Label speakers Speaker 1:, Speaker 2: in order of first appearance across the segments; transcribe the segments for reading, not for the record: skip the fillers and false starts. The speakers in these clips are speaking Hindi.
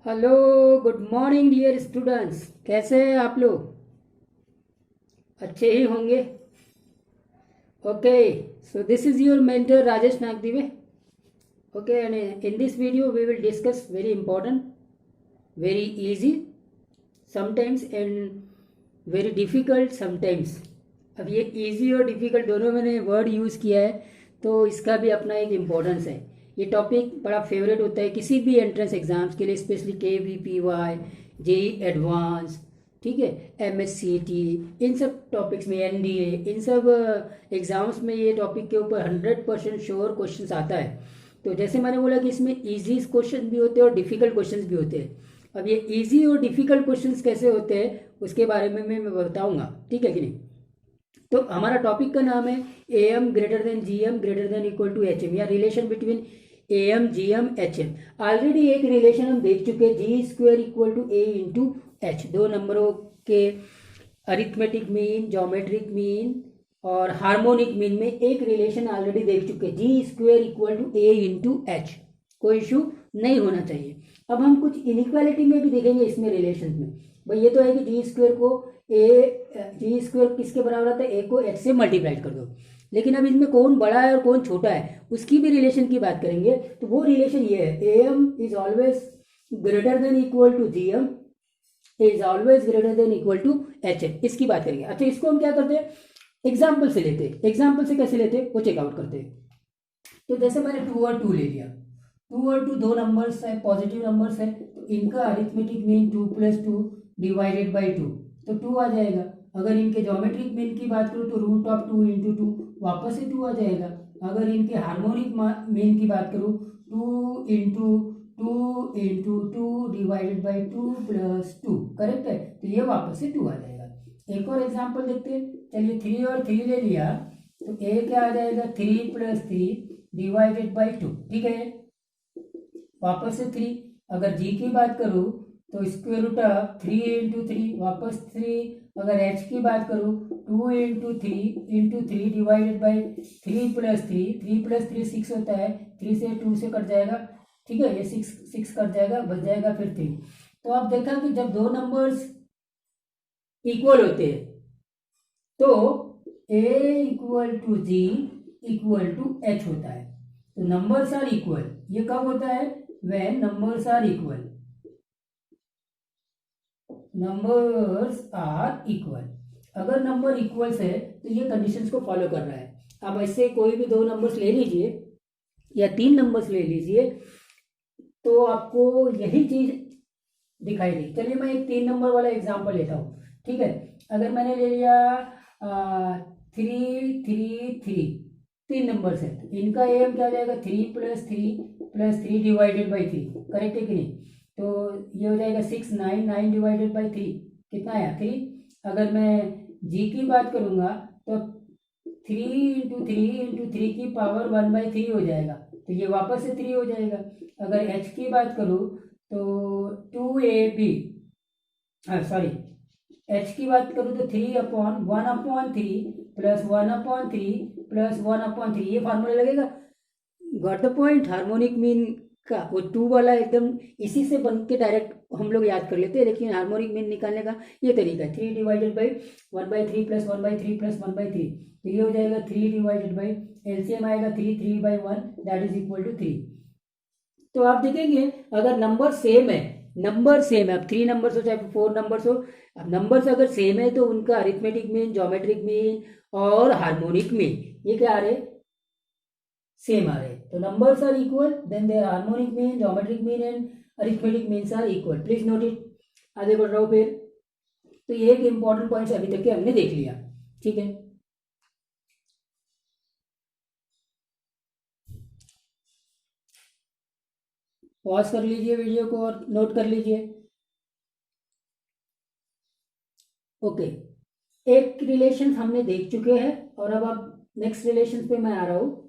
Speaker 1: Hello, good morning dear students. कैसे हैं आप लोग? अच्छे ही होंगे। Okay, so this is your mentor Rajesh Nagdive. Okay, and in this video we will discuss very important, very easy sometimes and very difficult sometimes. अब ये easy और difficult दोनों मैंने वर्ड यूज़ किया है, तो इसका भी अपना एक इम्पोर्टेंस है. ये टॉपिक बड़ा फेवरेट होता है किसी भी एंट्रेंस एग्जाम्स के लिए, स्पेशली KVPY, जेई एडवांस, ठीक है, MSCT, इन सब टॉपिक्स में, NDA, इन सब एग्जाम्स में ये टॉपिक के ऊपर 100% श्योर क्वेश्चन आता है. तो जैसे मैंने बोला कि इसमें इजी क्वेश्चन भी होते हैं और डिफिकल्ट क्वेश्चन भी होते हैं. अब ये इजी और डिफिकल्ट क्वेश्चंस कैसे होते हैं उसके बारे में मैं बताऊंगा, ठीक है कि नहीं. तो हमारा टॉपिक का नाम है AM greater than GM greater than equal to HM, या relation between AM GM HM. Already एक रिलेशन हम देख चुके हैं, जी square equal to A into H. दो नंबरों के अरिथमेटिक मीन, ज्योमेट्रिक मीन और हार्मोनिक मीन में एक रिलेशन ऑलरेडी देख चुके हैं, जी square equal to A into H. कोई इशू नहीं होना चाहिए. अब हम कुछ इनइक्वालिटी में भी देखेंगे इसमें रिलेशन में. भाई ये तो है कि जी स्क्वायर को जी स्क्वायर किसके बराबर आता है, ए को एच से मल्टीप्लाई कर दो. लेकिन अब इसमें कौन बड़ा है और कौन छोटा है उसकी भी रिलेशन की बात करेंगे. तो वो रिलेशन ये है, AM is always greater than equal to GM is always greater than equal to HM. इसकी बात करेंगे. अच्छा, इसको हम क्या करते हैं, एग्जाम्पल से लेते हैं. एग्जाम्पल से कैसे लेते हैं वो चेकआउट करते हैं. तो जैसे मैंने 2 और 2 ले लिया. 2 और 2 दो नंबर्स है, पॉजिटिव नंबर्स है, तो इनका अरिथमेटिक मीन 2 + 2 डिवाइडेड बाई 2, तो 2 आ जाएगा. अगर इनके ज्योमेट्रिक मीन की बात करूँ तो √2 इंटू 2, वापस से 2 आ जाएगा. अगर इनके हार्मोनिक मीन की बात करूँ 2 इंटू 2 डिवाइडेड बाई 2 + 2, करेक्ट है, तो ये वापस से 2 आ जाएगा. एक और एग्जाम्पल देखते हैं. चलिए 3 और 3 ले लिया, तो ए क्या आ जाएगा, 3 + 3 डिवाइडेड बाई 2, ठीक है, वापस से 3. अगर जी की बात करूँ तो स्क्वायर रूट ऑफ 3 इंटू 3, वापस 3. अगर एच की बात करूँ 2 इंटू थ्री डिवाइडेड बाई 3 + 3, 3 + 3 6 होता है, 3 से 2 से कट जाएगा, ठीक है, ये 6 कट जाएगा, बच जाएगा फिर 3. तो आप देखा कि जब दो नंबर्स इक्वल होते हैं तो A equal to G equal to H होता है. तो नंबर्स आर इक्वल, ये कब होता है, when numbers are equal. numbers are equal. अगर नंबर इक्वल्स है तो ये कंडीशंस को फॉलो कर रहा है. अब ऐसे कोई भी दो नंबर्स ले लीजिए या 3 नंबर्स ले लीजिए, तो आपको यही चीज दिखाई दी. चलिए मैं एक 3 नंबर वाला एग्जांपल लेता हूँ, ठीक है. अगर मैंने ले लिया 3 3 3, 3 नंबर्स है, तो इनका AM क्या हो जाएगा, 3 + 3 डिवाइडेड बाई 3, करेक्ट है कि नहीं. तो ये हो जाएगा 6 9 9 डिवाइडेड बाई 3, कितना आया, 3. अगर मैं जी की बात करूंगा तो 3 की पावर 1/3 हो जाएगा, तो ये वापस से 3 हो जाएगा. अगर एच की बात करूँ तो 2AB, सॉरी, एच की बात करूँ तो 3/1/3 + 1/3 + 1/3, ये फार्मूला लगेगा. Got the point. Harmonic mean का वो 2 वाला एकदम इसी से बन के डायरेक्ट हम लोग याद कर लेते हैं, लेकिन हार्मोनिक मीन निकालने का ये तरीका है, 3 डिवाइडेड बाई 1/3 + 1/3 + 1/3, तो ये हो जाएगा 3 डिवाइडेड बाई, एलसीएम आएगा 3, 3/1 दैट इज इक्वल टू 3. तो आप देखेंगे अगर नंबर सेम है, नंबर सेम है, अब 3 नंबर्स हो चाहे 4 नंबर्स हो, अब नंबर्स अगर सेम है तो उनका अरिथमेटिक मीन, ज्योमेट्रिक मीन और हार्मोनिक मीन ये क्या आ रहे, सेम आ रहे. तो numbers are equal, then their harmonic mean, geometric mean and arithmetic means are equal. Please note it. आगे बढ़ रहा हूँ फिर. तो ये एक इंपॉर्टेंट पॉइंट अभी तक के हमने देख लिया, ठीक है. पॉज कर लीजिए वीडियो को और नोट कर लीजिए. ओके, एक रिलेशन हमने देख चुके हैं और अब नेक्स्ट रिलेशन पे मैं आ रहा हूँ.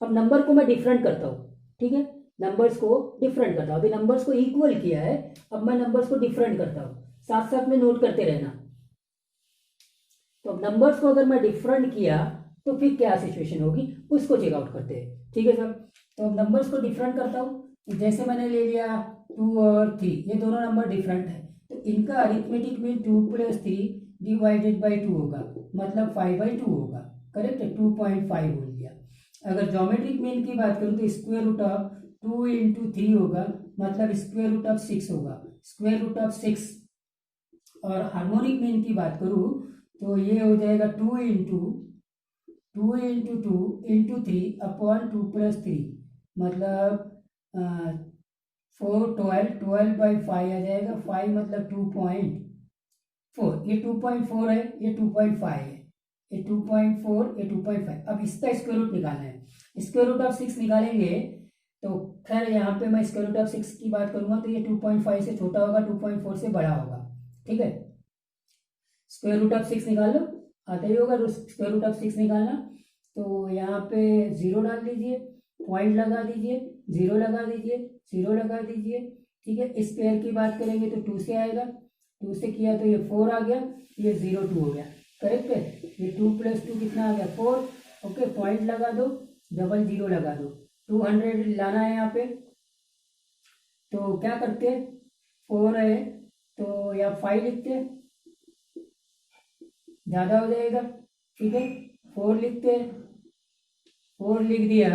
Speaker 1: अब नंबर को मैं डिफरेंट करता हूँ, ठीक है, नंबर्स को डिफरेंट करता हूँ. अभी नंबर्स को इक्वल किया है, अब मैं नंबर्स को डिफरेंट करता हूँ, साथ साथ में नोट करते रहना. तो अब नंबर्स को अगर मैं डिफरेंट किया तो फिर क्या सिचुएशन होगी उसको चेकआउट करते हैं, ठीक है सर. तो अब नंबर्स को डिफरेंट करता हूँ, जैसे मैंने ले लिया 2 और 3, ये दोनों नंबर डिफरेंट है, तो इनका अरिथमेटिक मीन 2 + 3 डिवाइडेड बाई 2 होगा, मतलब 5/2 होगा। करेक्ट है, 2.5 बोल दिया। अगर ज्योमेट्रिक मीन की बात करूँ तो स्क्वायर रूट ऑफ 2 × 3 होगा, मतलब स्क्वायर रूट ऑफ 6 होगा, स्क्वायर रूट ऑफ 6। और हार्मोनिक मीन की बात करूँ तो ये हो जाएगा 2 × 2 × 3 अपॉन 2 + 3, मतलब 4 12/5 आ जाएगा। 5 मतलब 2.4, ये 2.4 है, ये 2.5 है, ये 2.4, ये 2.5। अब इसका स्क्वायर रूट निकालना है। स्क्वायर रूट ऑफ 6 निकालेंगे तो खैर यहाँ पे मैं स्क्वायर रूट ऑफ 6 की बात करूंगा तो ये 2.5 से छोटा होगा, 2.4 से बड़ा होगा। ठीक है, स्क्वायर रूट ऑफ 6 निकाल लो, आता ही होगा स्क्वायर रूट ऑफ 6 निकालना। तो यहाँ पे 0 डाल दीजिए, पॉइंट लगा दीजिए, 0 लगा दीजिए, 0 लगा दीजिए। ठीक है, स्क्वायर की बात करेंगे तो 2 से आएगा, 2 से किया तो ये 4 आ गया, ये 0 2 हो गया। करेक्ट है, ये 2 + 2 कितना आ गया 4। ओके, पॉइंट लगा दो, डबल 0 लगा दो, 200 लाना है यहाँ पे। तो क्या करते हैं, 4 है तो या 5 लिखते हैं, ज़्यादा हो जाएगा। ठीक है, 4 लिखते हैं, 4 लिख दिया,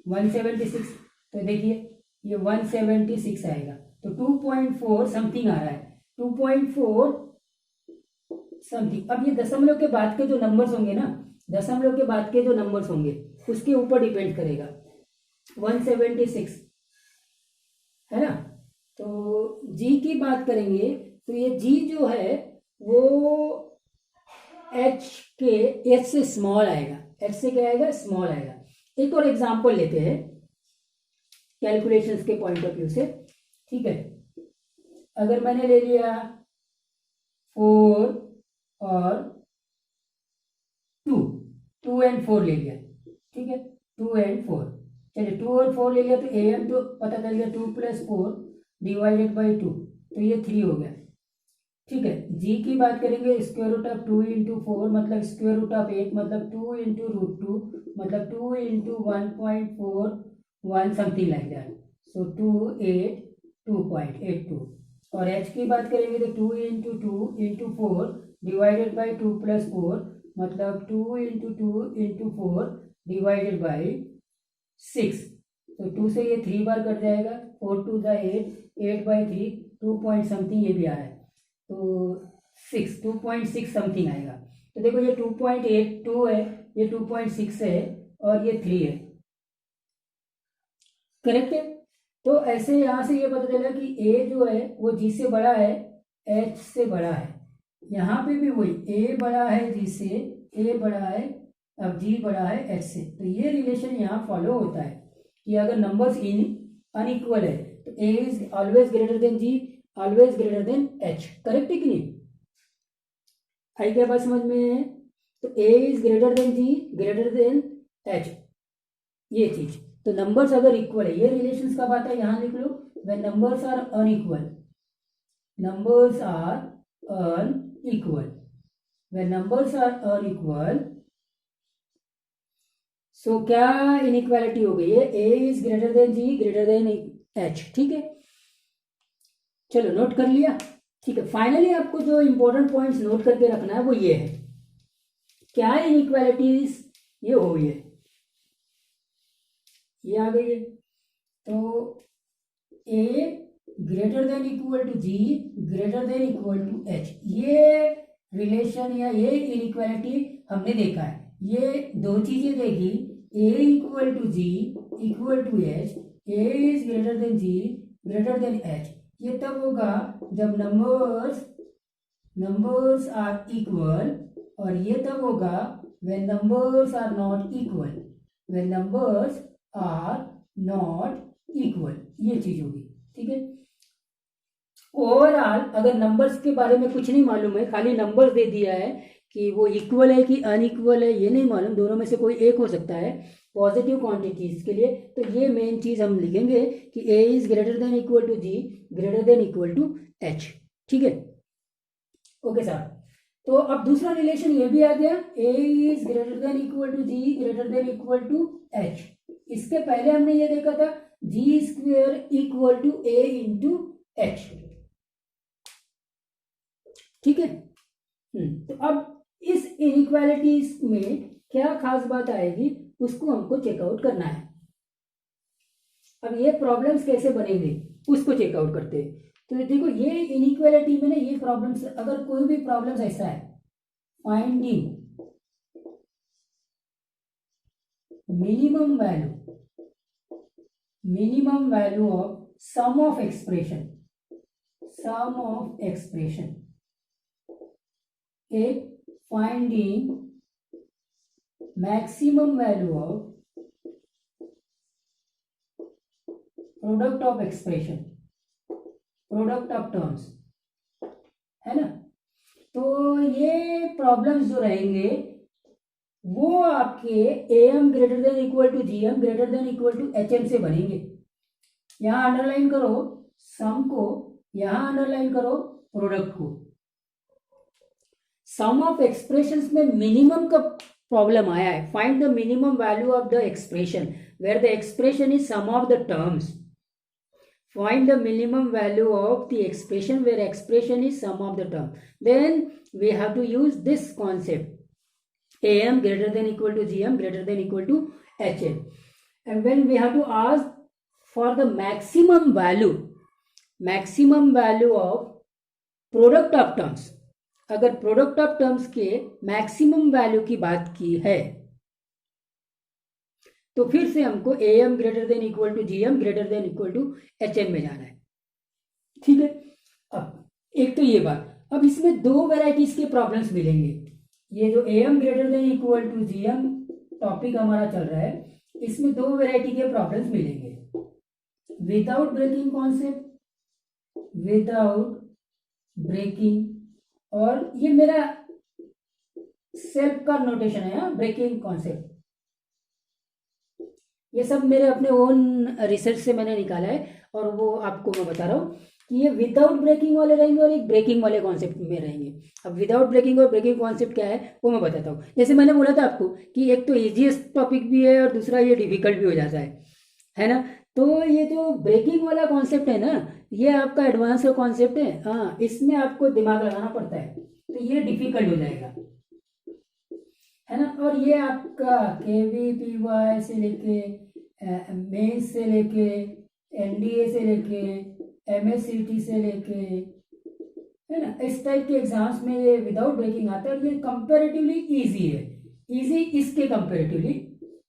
Speaker 1: 176। तो देखिए ये 176 आएगा, तो 2.4 समथिंग आ रहा है, 2.4 समथिंग। अब ये दशमलव के बाद के जो नंबर्स होंगे ना, दशमलव के बाद के जो नंबर्स होंगे उसके ऊपर डिपेंड करेगा। 176 है ना। तो जी की बात करेंगे तो ये जी जो है वो एच से स्मॉल आएगा, एच से क्या आएगा, स्मॉल आएगा। एक और एग्जांपल लेते हैं कैलकुलेशंस के पॉइंट ऑफ व्यू से। ठीक है, अगर मैंने ले लिया 4 और 2 एंड 4 ले लिया, ठीक है, 2 एंड 4, चलिए 2 और 4 ले लिया, तो am तो पता चल गया 2 + 4 डिवाइडेड बाई 2, तो ये 3 हो गया। ठीक है, जी की बात करेंगे, स्क्वायर रूट ऑफ 2 × 4 मतलब स्क्वायर रूट ऑफ 8, मतलब 2 × √2, मतलब 2 × 1.41 समथिंग लाइक दैट, सो 282.82। और एच की बात करेंगे तो 2 × 2 × 4 डिवाइडेड बाई 2 + 4, मतलब 2 × 2 × 4 डिवाइडेड बाई 6। तो 2 से ये 3 बार कट जाएगा, 4 2 8, 8/3, 2 पॉइंट समथिंग ये भी आ रहा है, तो 2.6 समथिंग आएगा। तो देखो ये 2.82 है, ये 2.6 है और ये 3 है। करेक्ट है, तो ऐसे यहां से ये पता चला कि ए जो है वो जी से बड़ा है, एच से बड़ा है। यहाँ पे भी वही, ए बड़ा है जी से, ए बड़ा है, अब जी बड़ा है एच से। तो ये रिलेशन यहाँ फॉलो होता है कि अगर नंबर्स अनइक्वल है तो A is always greater than G, always greater than H. Correct है कि नहीं, आई क्या बात समझ में? तो A is greater than G, greater than H, ये चीज। तो नंबर्स अगर इक्वल है, ये रिलेशंस कब आता है, यहां लिख लो, when numbers are unequal, numbers are unequal, when numbers are unequal. So क्या इनइक्वालिटी हो गई है, A is greater than G, greater than H. ठीक है, चलो नोट कर लिया। ठीक है, फाइनली आपको जो इंपॉर्टेंट पॉइंट्स नोट करके रखना है वो ये है, क्या इनइक्वालिटीज ये हो गई है, ये आ गई है। तो A greater than equal to G, greater than equal to H, ये रिलेशन या ये इनइक्वालिटी हमने देखा है। ये दो चीजें देखी, A equal to G equal to H, A is greater than G greater than H. ये तब होगा जब नंबर्स आर इक्वल, और ये तब होगा when numbers are not equal, when numbers are not equal, ये चीज होगी। ठीक है, ओवरऑल अगर नंबर्स के बारे में कुछ नहीं मालूम है, खाली नंबर्स दे दिया है कि वो इक्वल है कि अनइक्वल है ये नहीं मालूम, दोनों में से कोई एक हो सकता है पॉजिटिव क्वांटिटीज के लिए, तो ये मेन चीज हम लिखेंगे कि A is greater than equal to G, greater than equal to H. ठीक है, ओके साहब। तो अब दूसरा रिलेशन ये भी आ गया, A is greater than equal to G, greater than equal to H. इसके पहले हमने ये देखा था G square equal to A into H, ठीक है। तो अब इस इनइक्वालिटीज में क्या खास बात आएगी उसको हमको चेकआउट करना है। अब ये प्रॉब्लम्स कैसे बनेंगे उसको चेकआउट करते हैं। तो देखो ये इनइक्वालिटी में ना ये प्रॉब्लम्स, अगर कोई भी प्रॉब्लम्स ऐसा है, finding minimum value of sum of expression, एक finding maximum value of product of expression, product of terms, है ना। तो ये प्रॉब्लम्स जो रहेंगे वो आपके am greater than equal to gm greater than equal to hm से बनेंगे। यहां अंडरलाइन करो सम को, यहां अंडरलाइन करो प्रोडक्ट को। सम ऑफ एक्सप्रेशंस में मिनिमम का प्रॉब्लम आया है, find the minimum value of the expression where the expression is sum of the terms. Find the minimum value of the expression where expression is sum of the term. Then we have to use this concept, am greater than equal to gm greater than equal to hm. And when we have to ask for the maximum value of product of terms, अगर प्रोडक्ट ऑफ टर्म्स के मैक्सिमम वैल्यू की बात की है तो फिर से हमको am greater than equal to gm greater than equal to hm में जाना है, ठीक है। अब एक तो ये बात, अब इसमें दो वैरायटीज के प्रॉब्लम्स मिलेंगे। ये जो am greater than equal to gm topic हमारा चल रहा है, इसमें दो वैरायटी के प्रॉब्लम्स मिलेंगे, without breaking concept, without breaking, और ये मेरा सेल्फ का नोटेशन है, ब्रेकिंग कॉन्सेप्ट। ये सब मेरे अपने ओन रिसर्च से मैंने निकाला है और वो आपको मैं बता रहा हूँ कि ये विदाउट ब्रेकिंग वाले रहेंगे और एक ब्रेकिंग वाले कॉन्सेप्ट में रहेंगे। अब विदाउट ब्रेकिंग और ब्रेकिंग कॉन्सेप्ट क्या है वो मैं बताता हूँ। जैसे मैंने बोला था आपको कि एक तो इजीएस्ट टॉपिक भी है और दूसरा ये डिफिकल्ट भी हो जाता है ना। तो ये जो ब्रेकिंग वाला कॉन्सेप्ट है ना, ये आपका एडवांस का कॉन्सेप्ट है, हाँ, इसमें आपको दिमाग लगाना पड़ता है, तो ये डिफिकल्ट हो जाएगा, है ना। और ये आपका KVPY से लेके मेंस से लेके NDA से लेके MSCT से लेके, है ना, इस टाइप के एग्जाम्स में ये विदाउट ब्रेकिंग आता है और ये कंपैरेटिवली इजी है, इजी इसके कंपैरेटिवली,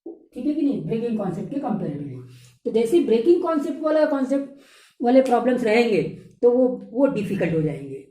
Speaker 1: ठीक है कि नहीं, ब्रेकिंग कॉन्सेप्ट के कंपैरेटिवली। तो जैसे ब्रेकिंग कॉन्सेप्ट वाले प्रॉब्लम्स रहेंगे तो वो डिफिकल्ट हो जाएंगे,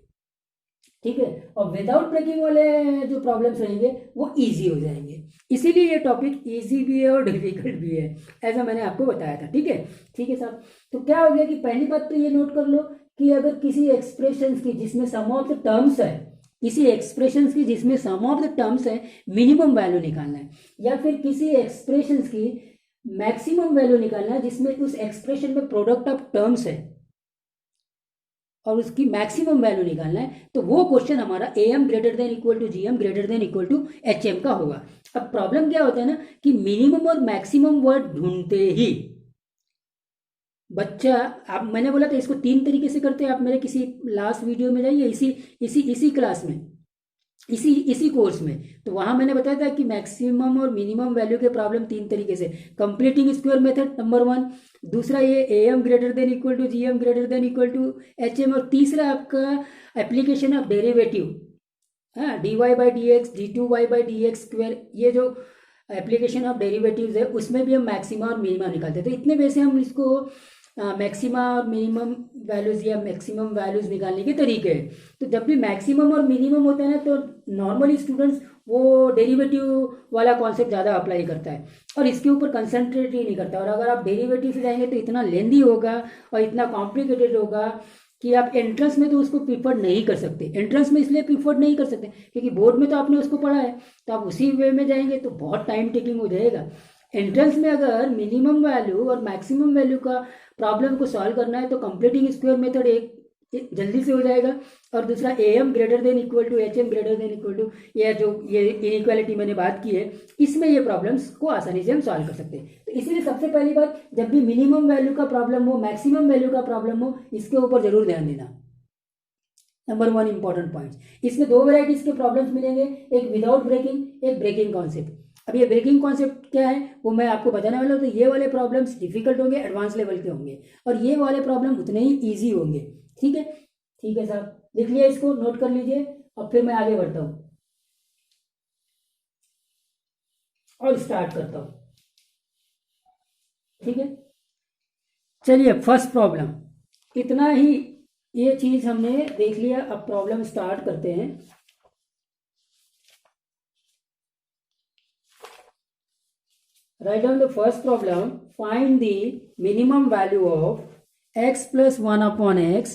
Speaker 1: ठीक है। और विदाउट ब्रेकिंग वाले जो प्रॉब्लम्स रहेंगे वो इजी हो जाएंगे। इसीलिए ये टॉपिक इजी भी है और डिफिकल्ट भी है, ऐसा मैंने आपको बताया था, ठीक है साहब। तो क्या हो गया कि पहली बात तो ये नोट कर लो कि अगर किसी एक्सप्रेशन की जिसमें सम ऑफ द टर्म्स है, किसी एक्सप्रेशन की जिसमें सम ऑफ द टर्म्स है मिनिमम वैल्यू निकालना है, या फिर किसी एक्सप्रेशन की मैक्सिमम वैल्यू निकालना है जिसमें उस एक्सप्रेशन में प्रोडक्ट ऑफ टर्म्स है और उसकी मैक्सिमम वैल्यू निकालना है, तो वो क्वेश्चन हमारा am greater than equal to gm greater than equal to hm का होगा। अब प्रॉब्लम क्या होता है ना कि मिनिमम और मैक्सिमम वर्ड ढूंढते ही बच्चा, आप मैंने बोला था इसको तीन तरीके से करते हैं, आप मेरे किसी लास्ट वीडियो में जाइए, इसी क्लास में, इसी कोर्स में, तो वहां मैंने बताया था कि मैक्सिमम और मिनिमम वैल्यू के प्रॉब्लम तीन तरीके से, कंप्लीटिंग स्क्वायर मेथड नंबर 1, दूसरा ये am greater than equal to gm greater than equal to hm, और तीसरा आपका एप्लीकेशन ऑफ डेरिवेटिव, हाँ, dy by d x d2y by d x square, ये जो एप्लीकेशन ऑफ डेरिवेटिव्स है उसमें भी हम मैक्सिमा और मिनिमा निकालते हैं। तो इतने वैसे हम इसको मैक्सिमा और मिनिमम वैल्यूज या मैक्सिमम वैल्यूज निकालने के तरीके हैं। तो जब भी मैक्सिमम और मिनिमम होता है ना, तो नॉर्मली स्टूडेंट्स वो डेरिवेटिव वाला कॉन्सेप्ट ज़्यादा अप्लाई करता है और इसके ऊपर कंसंट्रेट ही नहीं करता। और अगर आप डेरिवेटिव से जाएंगे तो इतना लेंदी होगा और इतना कॉम्प्लिकेटेड होगा कि आप एंट्रेंस में तो उसको प्रीफर नहीं कर सकते। एंट्रेंस में इसलिए प्रीफर नहीं कर सकते क्योंकि बोर्ड में तो आपने उसको पढ़ा है, तो आप उसी वे में जाएंगे तो बहुत टाइम टेकिंग हो जाएगा। एंट्रेंस में अगर मिनिमम वैल्यू और मैक्सिमम वैल्यू का प्रॉब्लम को सॉल्व करना है तो कंप्लीटिंग स्क्वायर मेथड एक जल्दी से हो जाएगा। और दूसरा AM greater than equal to HM greater than equal to, या जो ये इनइक्वालिटी मैंने बात की है, इसमें ये प्रॉब्लम्स को आसानी से हम सॉल्व कर सकते हैं। तो इसीलिए सबसे पहली बात, जब भी मिनिमम वैल्यू का प्रॉब्लम हो, मैक्सिमम वैल्यू का प्रॉब्लम हो, इसके ऊपर जरूर ध्यान देना। Number 1 important point. इसमें दो वेराइटीज के प्रॉब्लम्स मिलेंगे, एक विदाउट ब्रेकिंग, एक ब्रेकिंग कॉन्सेप्ट। अब ये ब्रेकिंग कॉन्सेप्ट क्या है वो मैं आपको बताने वाला हूँ। तो ये वाले प्रॉब्लम्स डिफिकल्ट होंगे, एडवांस लेवल के होंगे, और ये वाले प्रॉब्लम उतने ही ईजी होंगे। ठीक है, ठीक है साहब, लिख लिया, इसको नोट कर लीजिए। अब फिर मैं आगे बढ़ता हूँ और स्टार्ट करता हूँ। ठीक है, चलिए फर्स्ट प्रॉब्लम, इतना ही ये चीज हमने देख लिया। अब प्रॉब्लम स्टार्ट करते हैं। Write down the first problem. Find the minimum value of x plus 1 upon x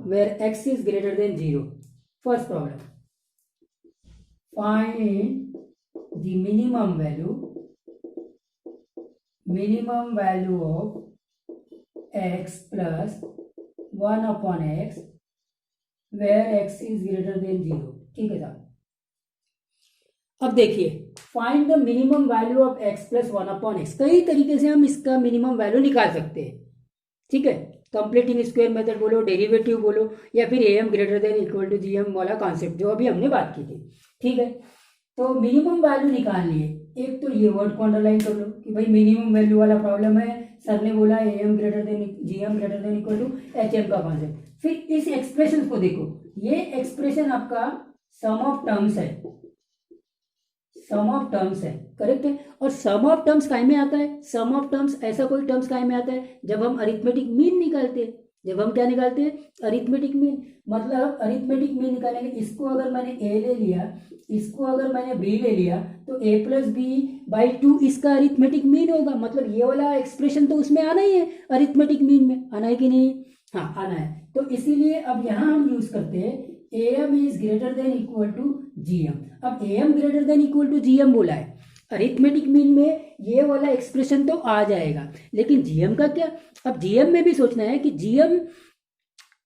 Speaker 1: where x is greater than 0. First problem. Find the minimum value of x plus 1 upon x where x is greater than 0. ठीक है साहब। अब देखिए, find the minimum value of x plus 1 upon x. कई तरीके से हम इसका मिनिमम वैल्यू निकाल सकते हैं। ठीक है, कंप्लीटिंग स्क्वायर मेथड बोलो, डेरिवेटिव बोलो, या फिर AM greater than equal to GM वाला कॉन्सेप्ट जो अभी हमने बात की थी। ठीक है, तो मिनिमम वैल्यू निकाल लिए। एक तो ये वर्ड को अंडरलाइन कर लो कि भाई मिनिमम वैल्यू वाला प्रॉब्लम है, सर ने बोला AM greater than GM greater than equal to HM का कॉन्सेप्ट। फिर इस एक्सप्रेशन को देखो, ये एक्सप्रेशन आपका सम ऑफ टर्म्स है, सम ऑफ टर्म्स है, करेक्ट है। और सम ऑफ टर्म्स काय में आता है? सम ऑफ टर्म्स ऐसा कोई टर्म्स काय में आता है जब हम अरिथमेटिक मीन निकालते हैं। जब हम क्या निकालते हैं? Arithmetic mean. मतलब अरिथमेटिक मीन निकालेंगे, इसको अगर मैंने A ले लिया, इसको अगर मैंने B ले लिया, तो A प्लस बी बाई 2 इसका अरिथमेटिक मीन होगा। मतलब ये वाला एक्सप्रेशन तो उसमें आना ही है, अरिथमेटिक मीन में आना है कि नहीं? हाँ आना है। तो इसीलिए अब यहाँ हम यूज करते हैं AM is greater than equal to GM। अब AM greater than equal to GM बोला है, अरिथमेटिक मीन में ये वाला एक्सप्रेशन तो आ जाएगा, लेकिन GM का क्या? अब GM में भी सोचना है कि GM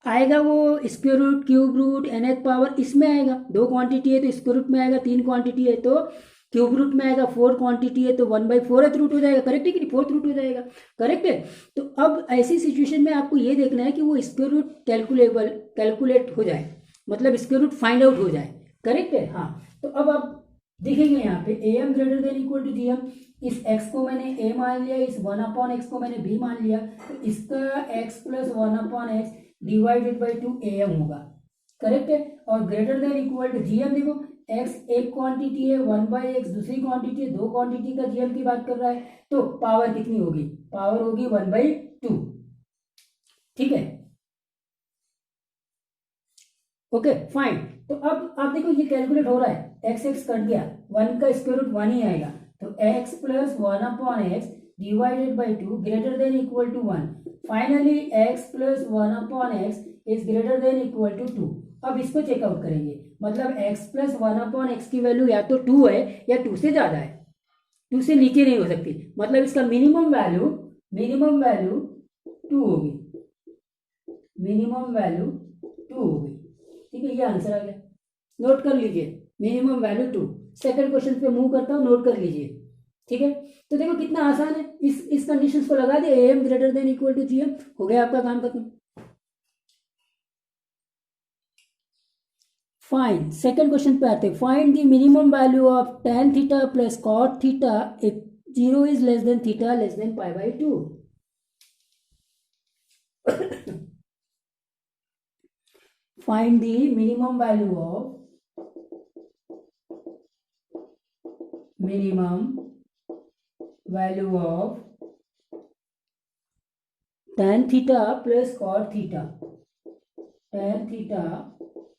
Speaker 1: आएगा वो square root, cube root, nth power, इसमें आएगा। 2 क्वांटिटी है तो स्क्वायर रूट में आएगा, 3 क्वांटिटी है तो क्यूब रूट में आएगा, 4 क्वांटिटी है तो 1/4th रूट हो जाएगा, करेक्ट है कि नहीं? 4th रूट हो जाएगा, करेक्ट है। तो अब ऐसी सिचुएशन में आपको ये देखना है कि वो स्क्वायर रूट कैलकुलेट हो जाए, मतलब स्क्वायर रूट फाइंड आउट हो जाए, करेक्ट है। हाँ, तो अब आप देखेंगे यहाँ पे AM greater than equal to GM, इस x को मैंने A मान लिया, इस 1 अपॉन x को मैंने B मान लिया, तो इसका x plus 1 upon x divided by 2 AM होगा, करेक्ट है। और greater than equal to GM, देखो x एक क्वांटिटी है, 1/x दूसरी क्वांटिटी है, 2 क्वांटिटी का GM की बात कर रहा है, तो पावर कितनी होगी? पावर होगी 1/2। ठीक है, ओके फाइन। तो अब आप देखो ये कैलकुलेट हो रहा है, एक्स एक्स कट गया, 1 का स्क्वायर रूट 1 ही आएगा, तो x plus 1 upon x divided by 2 greater than equal to 1। Finally x plus 1 upon x is greater than equal to 2। अब इसको चेकआउट करेंगे, मतलब x प्लस 1 अपॉन एक्स की वैल्यू या तो 2 है या 2 से ज्यादा है, 2 से नीचे नहीं हो सकती। मतलब इसका मिनिमम वैल्यू 2 होगी, मिनिमम वैल्यू 2 होगी। ठीक है, ये आंसर आ गया, नोट कर लीजिए, मिनिमम वैल्यू 2। सेकंड क्वेश्चन पे मूव करता हूँ, नोट कर लीजिए। ठीक है, तो देखो कितना आसान है, इस कंडीशंस को लगा दिया, AM greater than equal to GM, हो गया आपका काम खत्म। फाइन, सेकंड क्वेश्चन पे आते हैं। Find the minimum value of tan theta plus cot theta if 0 is less than theta less than π/2। Find the minimum value of tan theta plus cot theta, tan theta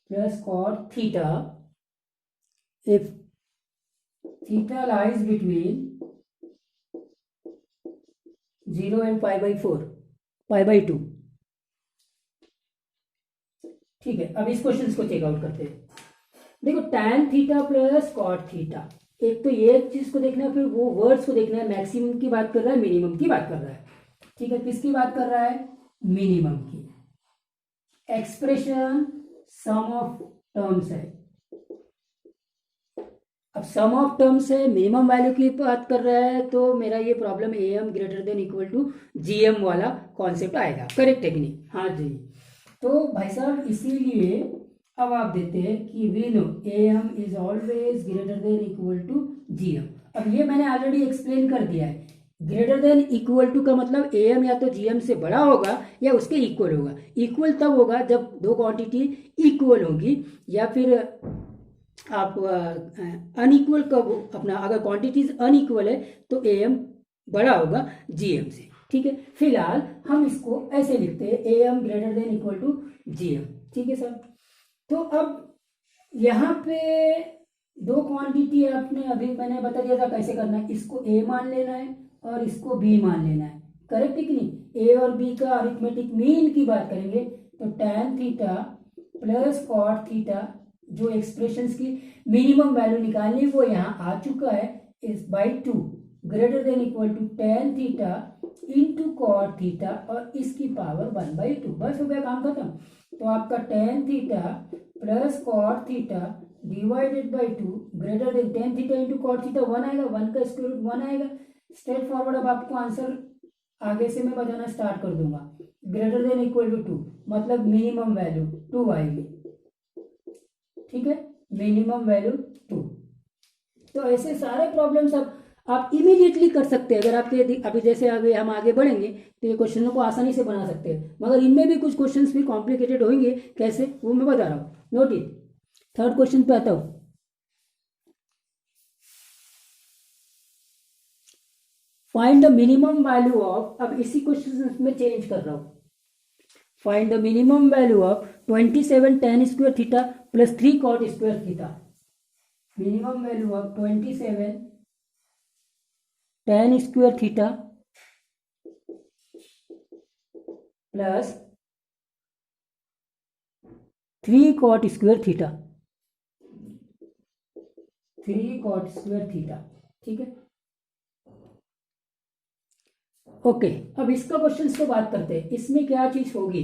Speaker 1: plus cot theta if theta lies between 0 and π/2। ठीक है, अब इस क्वेश्चन को चेकआउट करते हैं। देखो tan theta plus cot theta, एक तो ये चीज को देखना है, फिर वो वर्ड्स को देखना है, मैक्सिमम की बात कर रहा है, मिनिमम की बात कर रहा है। ठीक है, किसकी बात कर रहा है? मिनिमम की। एक्सप्रेशन सम ऑफ टर्म्स है। अब सम ऑफ टर्म्स है, मिनिमम वैल्यू की बात कर रहा है, तो मेरा ये problem A M greater than equal to G M वाला कॉन्सेप्ट आएगा। करेक्ट है कि नहीं? हाँ जी। तो भाई साहब इसीलिए अब आप देते हैं कि we know A M is always greater than equal to G M. अब ये मैंने ऑलरेडी एक्सप्लेन कर दिया है। ग्रेटर देन इक्वल टू का मतलब ए एम या तो जी एम से बड़ा होगा या उसके इक्वल होगा। इक्वल तब होगा जब दो क्वांटिटी इक्वल होगी, या फिर आप अनइक्वल कब अपना, अगर क्वांटिटीज अनइक्वल है तो ए एम बड़ा होगा जी एम से। ठीक है, फिलहाल हम इसको ऐसे लिखते हैं A M greater than equal to G M. ठीक है सर। तो अब यहाँ पे दो क्वांटिटी आपने अभी मैंने बता दिया था कैसे करना है। इसको ए मान लेना है और इसको बी मान लेना है। करेक्ट है कि नहीं? ए और बी का अरिथमेटिक मीन की बात करेंगे तो tan theta plus cot theta, जो एक्सप्रेशंस की मिनिमम वैल्यू निकालनी वो यहाँ आ चुका है, is by 2 greater than equal to tan theta into cot theta और इसकी पावर 1/2। बस हो गया काम खत्म। तो आपका tan theta plus cot theta divided by 2 greater than tan theta into cot theta 1 आएगा, 1 का स्क्वायर रूट 1 आएगा। स्ट्रेट फॉरवर्ड अब आपको आंसर आगे से मैं बताना स्टार्ट कर दूंगा। ग्रेटर देन इक्वल टू 2 मतलब मिनिमम वैल्यू 2 आएगी। ठीक है, मिनिमम वैल्यू 2। तो ऐसे सारे प्रॉब्लम्स अब आप इमीडिएटली कर सकते हैं। अगर आपके अभी जैसे अभी हम आगे बढ़ेंगे तो ये क्वेश्चनों को आसानी से बना सकते हैं, मगर इनमें भी कुछ क्वेश्चंस भी कॉम्प्लिकेटेड होंगे। कैसे, वो मैं बता रहा हूँ। Note it. थर्ड क्वेश्चन पे आता हूँ। Find the minimum value of, अब इसी क्वेश्चन में चेंज कर रहा हूँ। Find the minimum value of 27 tan square theta plus 3 cot square theta. Minimum value of 27 tan square theta plus 3 cot square theta. 3 cot square theta. ठीक है, ओके। अब इसका क्वेश्चन को बात करते हैं। इसमें क्या चीज होगी?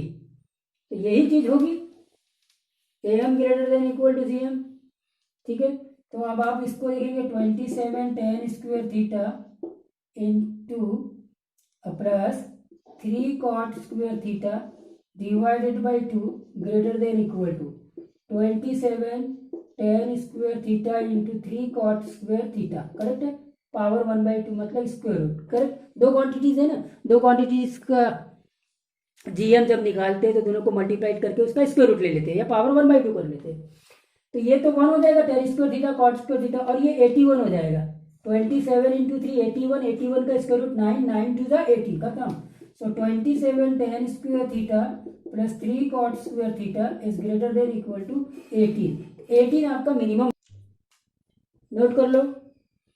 Speaker 1: तो यही चीज होगी, A M greater than equal to G M. ठीक है, तो अब आप इसको देखेंगे 27 tan square theta into plus 3 cot square theta divided by 2 greater than equal to 27 tan square theta into 3 cot square theta. Correct है, पावर 1/2 मतलब स्क्वायर रूट। करेक्ट, दो क्वांटिटीज है ना, दो क्वांटिटीज का जीएम जब निकालते हैं तो दोनों को मल्टीप्लाइड करके उसका स्क्वायर रूट ले लेते हैं या पावर 1/2 कर लेते हैं। तो ये तो 1 हो जाएगा tan square theta cot square theta, और ये 81 हो जाएगा। 27 इंटू 3 81, 81 का स्क्वायर रूट 9, 9 टू ज़ा 80 खत्म। So 27 tan square theta plus 3 cot square theta is greater than equal to 18। 18 आपका मिनिमम। नोट कर लो,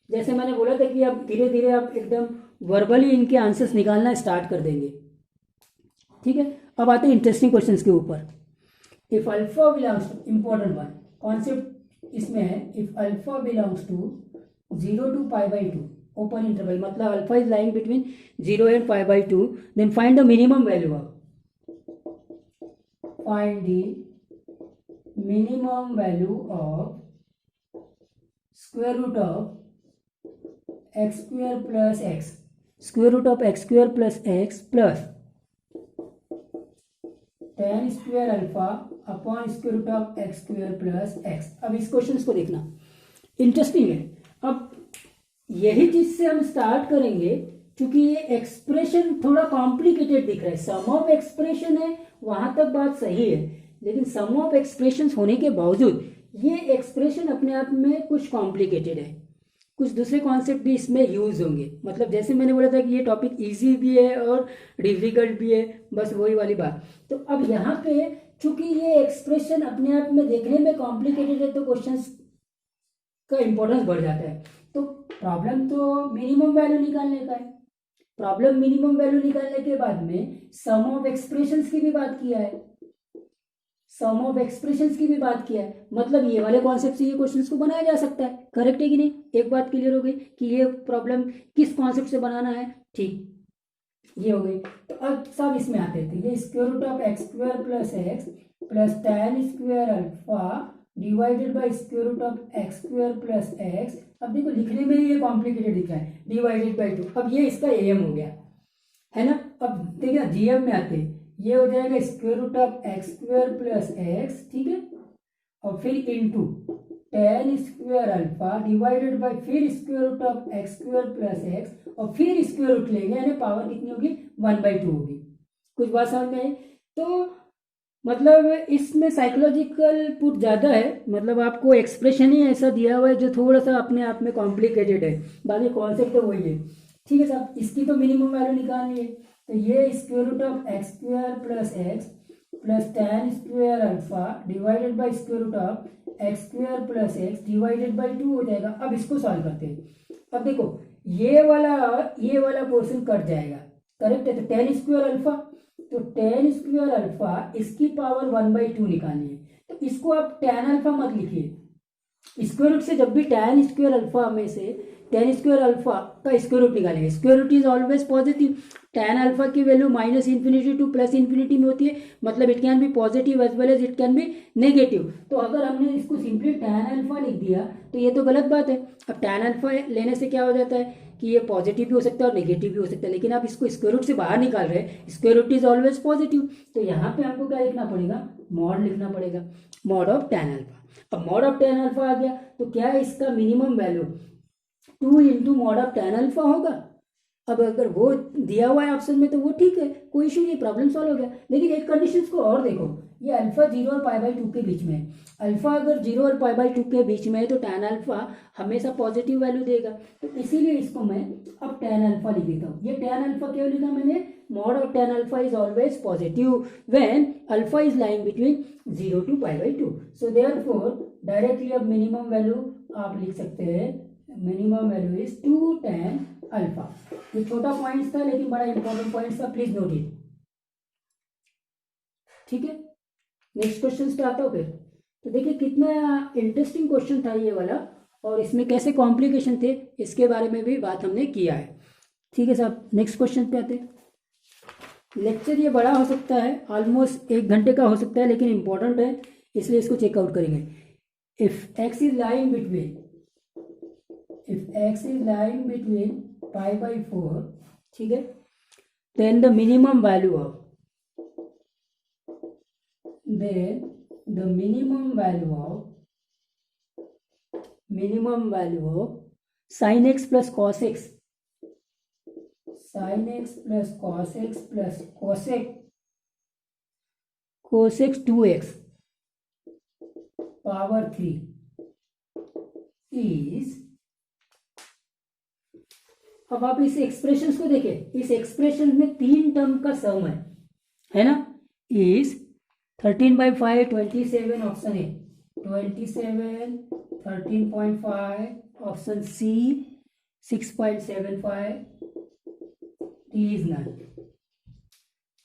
Speaker 1: जैसे मैंने बोला था कि अब धीरे धीरे आप एकदम वर्बली इनके आंसर्स निकालना स्टार्ट कर देंगे। ठीक है, अब आते हैं इंटरेस्टिंग क्वेश्चंस के ऊपर। If alpha belongs to, important one concept इसमें है, if alpha belongs to 0 to π/2 open interval, मतलब alpha is lying between 0 and π/2, then find the minimum value of, find the minimum value of square root of x square plus x, square root of x square plus x plus tan square alpha upon square root of x square plus x। अब इस क्वेश्चन को देखना, इंटरेस्टिंग है। अब यही चीज से हम स्टार्ट करेंगे, क्योंकि ये एक्सप्रेशन थोड़ा कॉम्प्लिकेटेड दिख रहा है। सम ऑफ एक्सप्रेशन है, वहां तक बात सही है, लेकिन सम ऑफ एक्सप्रेशन होने के बावजूद ये एक्सप्रेशन अपने आप में कुछ कॉम्प्लिकेटेड है। कुछ दूसरे कॉन्सेप्ट भी इसमें यूज होंगे। मतलब जैसे मैंने बोला था कि ये टॉपिक इजी भी है और डिफिकल्ट भी है, बस वही वाली बात। तो अब यहाँ पे चूंकि ये एक्सप्रेशन अपने आप में देखने में कॉम्प्लिकेटेड है, तो क्वेश्चंस का इंपॉर्टेंस बढ़ जाता है। तो प्रॉब्लम तो मिनिमम वैल्यू निकालने का है। प्रॉब्लम मिनिमम वैल्यू निकालने के बाद में सम ऑफ एक्सप्रेशंस की भी बात किया है, सम ऑफ एक्सप्रेशंस की भी बात किया है। मतलब ये वाले कॉन्सेप्ट से ये क्वेश्चंस को बनाया जा सकता है। करेक्ट है कि नहीं? एक बात क्लियर हो गई कि ये प्रॉब्लम किस कॉन्सेप्ट से बनाना है। ठीक, ये हो गई। तो अब सब इसमें आते थे, ये square root of x square plus x plus tan square alpha divided by square root of x square plus x. अब देखो लिखने में ये कॉम्प्लिकेटेड दिख रहा है, डिवाइडेड बाई 2। अब ये इसका am हो गया, है ना। अब देखिए जीएम में आते, ये हो जाएगा square root of x square plus x, ठीक है, और फिर into tan square alpha divided by फिर square root of x square plus x और फिर स्क्वायर रूट लेंगे, यानी पावर कितनी होगी 1/2 होगी। कुछ बात समझ में आई? तो मतलब इसमें साइकोलॉजिकल पुट ज़्यादा है, मतलब आपको एक्सप्रेशन ही ऐसा दिया हुआ है जो थोड़ा सा अपने आप में कॉम्प्लिकेटेड है, बाकी कॉन्सेप्ट तो वही है। ठीक है साहब, इसकी तो मिनिमम वैल्यू निकालनी है, तो ये square root of x square plus x plus tan square alpha divided by square root of x square plus x divided by 2 हो जाएगा। अब इसको सॉल्व करते हैं। अब देखो ये वाला पोर्शन कट जाएगा, करेक्ट है। तो tan स्क्वायर अल्फा, तो tan स्क्वायर अल्फा इसकी पावर 1/2 निकालनी है, तो इसको आप tan अल्फा मत लिखिए, स्क्वायर रूट से जब भी tan स्क्वायर अल्फा में से tan स्क्वायर अल्फा का स्क्वायर रूट निकालेंगे, square root is always positive. tan alpha की वैल्यू -∞ टू +∞ में होती है, मतलब it can be positive as well as it can be negative. तो अगर हमने इसको सिंपली tan अल्फा लिख दिया तो ये तो गलत बात है। अब tan अल्फा लेने से क्या हो जाता है कि ये पॉजिटिव भी हो सकता है और नेगेटिव भी हो सकता है, लेकिन आप इसको स्क्वायर रूट से बाहर निकाल रहे हैं, square root is always positive, तो यहाँ पे हमको क्या लिखना पड़ेगा, मॉड लिखना पड़ेगा, मॉड ऑफ tan अल्फा। अब मॉड ऑफ tan अल्फा आ गया तो क्या है, इसका minimum value 2 into mod of tan alpha होगा। अब अगर वो दिया हुआ है ऑप्शन में तो वो ठीक है, कोई इशू नहीं, प्रॉब्लम सॉल्व हो गया। लेकिन एक कंडीशन को और देखो, ये अल्फा 0 और π/2 के बीच में है। अल्फा अगर 0 और π/2 के बीच में है तो tan अल्फा हमेशा पॉजिटिव वैल्यू देगा, तो इसीलिए इसको मैं अब tan अल्फा लिख देता हूँ। ये tan अल्फा क्यों लिखा मैंने, mod of tan alpha is always positive when alpha is lying between 0 to π/2। So therefore directly अब मिनिमम वैल्यू आप लिख सकते हैं, minimum value is 2 tan alpha. ये छोटा पॉइंट था लेकिन बड़ा इंपॉर्टेंट पॉइंट था, प्लीज नोट इट। ठीक है, नेक्स्ट क्वेश्चन पे आता हूँ फिर। तो देखिए कितना इंटरेस्टिंग क्वेश्चन था ये वाला, और इसमें कैसे कॉम्प्लिकेशन थे इसके बारे में भी बात हमने किया है। ठीक है साहब, नेक्स्ट क्वेश्चन पे आते हैं। लेक्चर ये बड़ा हो सकता है, ऑलमोस्ट 1 घंटे का हो सकता है, लेकिन इंपॉर्टेंट है इसलिए इसको चेकआउट करेंगे। If x is lying between π/4, ठीक है, then the minimum value of sin x plus cos x plus cosec 2x power 3 is, अब आप इस एक्सप्रेशन को देखें, इस एक्सप्रेशन में 3 टर्म का सम है ना, is 13/5 27 option A, 27 13.5 option C 6.75, D is none.